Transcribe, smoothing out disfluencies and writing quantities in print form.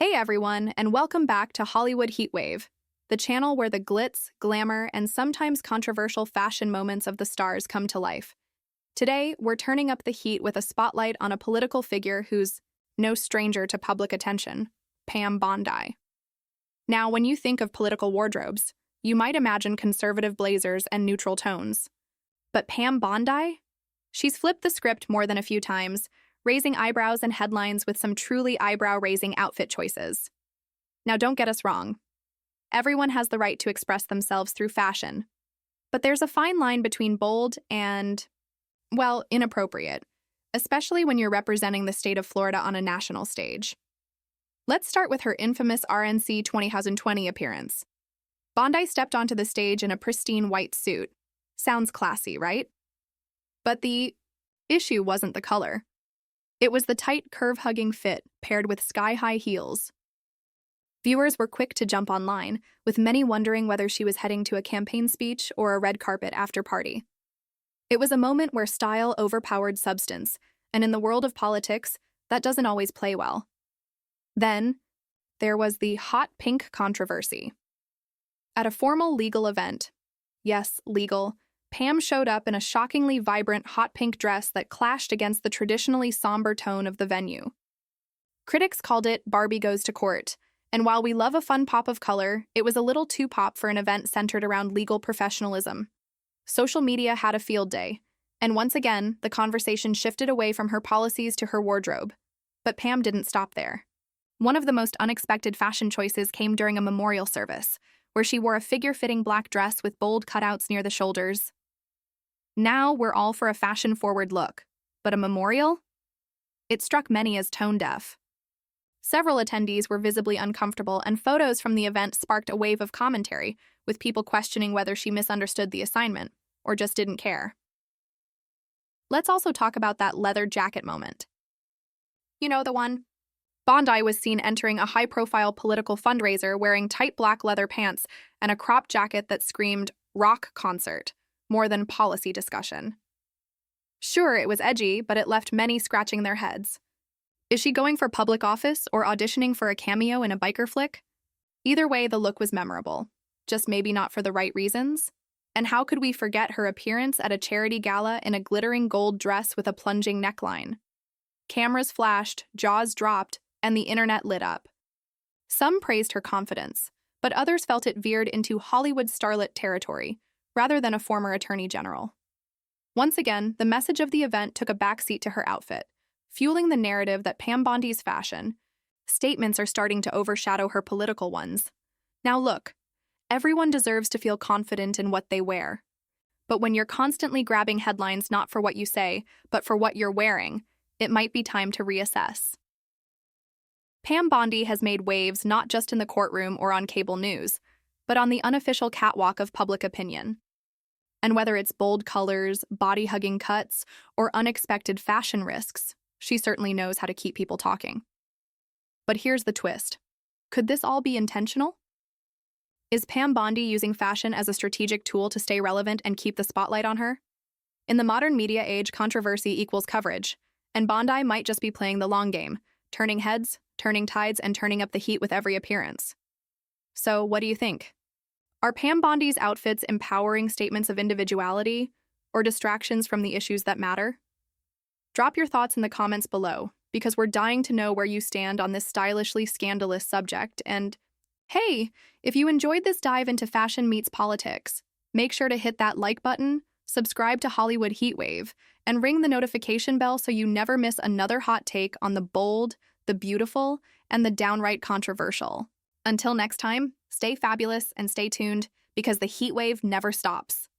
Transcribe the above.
Hey everyone, and welcome back to Hollywood Heatwave, the channel where the glitz, glamour, and sometimes controversial fashion moments of the stars come to life. Today, we're turning up the heat with a spotlight on a political figure who's no stranger to public attention, Pam Bondi. Now, when you think of political wardrobes, you might imagine conservative blazers and neutral tones. But Pam Bondi? She's flipped the script more than a few times, raising eyebrows and headlines with some truly eyebrow-raising outfit choices. Now, don't get us wrong. Everyone has the right to express themselves through fashion. But there's a fine line between bold and, well, inappropriate, especially when you're representing the state of Florida on a national stage. Let's start with her infamous RNC 2020 appearance. Bondi stepped onto the stage in a pristine white suit. Sounds classy, right? But the issue wasn't the color. It was the tight, curve-hugging fit paired with sky-high heels. Viewers were quick to jump online, with many wondering whether she was heading to a campaign speech or a red carpet after-party. It was a moment where style overpowered substance, and in the world of politics, that doesn't always play well. Then, there was the hot pink controversy. At a formal legal event, yes, legal, Pam showed up in a shockingly vibrant hot pink dress that clashed against the traditionally somber tone of the venue. Critics called it Barbie Goes to Court, and while we love a fun pop of color, it was a little too pop for an event centered around legal professionalism. Social media had a field day, and once again, the conversation shifted away from her policies to her wardrobe. But Pam didn't stop there. One of the most unexpected fashion choices came during a memorial service, where she wore a figure-fitting black dress with bold cutouts near the shoulders. Now we're all for a fashion-forward look, but a memorial? It struck many as tone-deaf. Several attendees were visibly uncomfortable, and photos from the event sparked a wave of commentary, with people questioning whether she misunderstood the assignment or just didn't care. Let's also talk about that leather jacket moment. You know the one? Bondi was seen entering a high-profile political fundraiser wearing tight black leather pants and a crop jacket that screamed rock concert, more than policy discussion. Sure, it was edgy, but it left many scratching their heads. Is she going for public office or auditioning for a cameo in a biker flick? Either way, the look was memorable, just maybe not for the right reasons. And how could we forget her appearance at a charity gala in a glittering gold dress with a plunging neckline? Cameras flashed, jaws dropped, and the internet lit up. Some praised her confidence, but others felt it veered into Hollywood starlet territory, rather than a former attorney general. Once again, the message of the event took a backseat to her outfit, fueling the narrative that Pam Bondi's fashion statements are starting to overshadow her political ones. Now look, everyone deserves to feel confident in what they wear. But when you're constantly grabbing headlines not for what you say, but for what you're wearing, it might be time to reassess. Pam Bondi has made waves not just in the courtroom or on cable news, but on the unofficial catwalk of public opinion. And whether it's bold colors, body-hugging cuts, or unexpected fashion risks, she certainly knows how to keep people talking. But here's the twist. Could this all be intentional? Is Pam Bondi using fashion as a strategic tool to stay relevant and keep the spotlight on her? In the modern media age, controversy equals coverage, and Bondi might just be playing the long game, turning heads, turning tides, and turning up the heat with every appearance. So, what do you think? Are Pam Bondi's outfits empowering statements of individuality or distractions from the issues that matter? Drop your thoughts in the comments below, because we're dying to know where you stand on this stylishly scandalous subject. And hey, if you enjoyed this dive into fashion meets politics, make sure to hit that like button, subscribe to Hollywood Heatwave, and ring the notification bell so you never miss another hot take on the bold, the beautiful, and the downright controversial. Until next time, stay fabulous and stay tuned, because the heat wave never stops.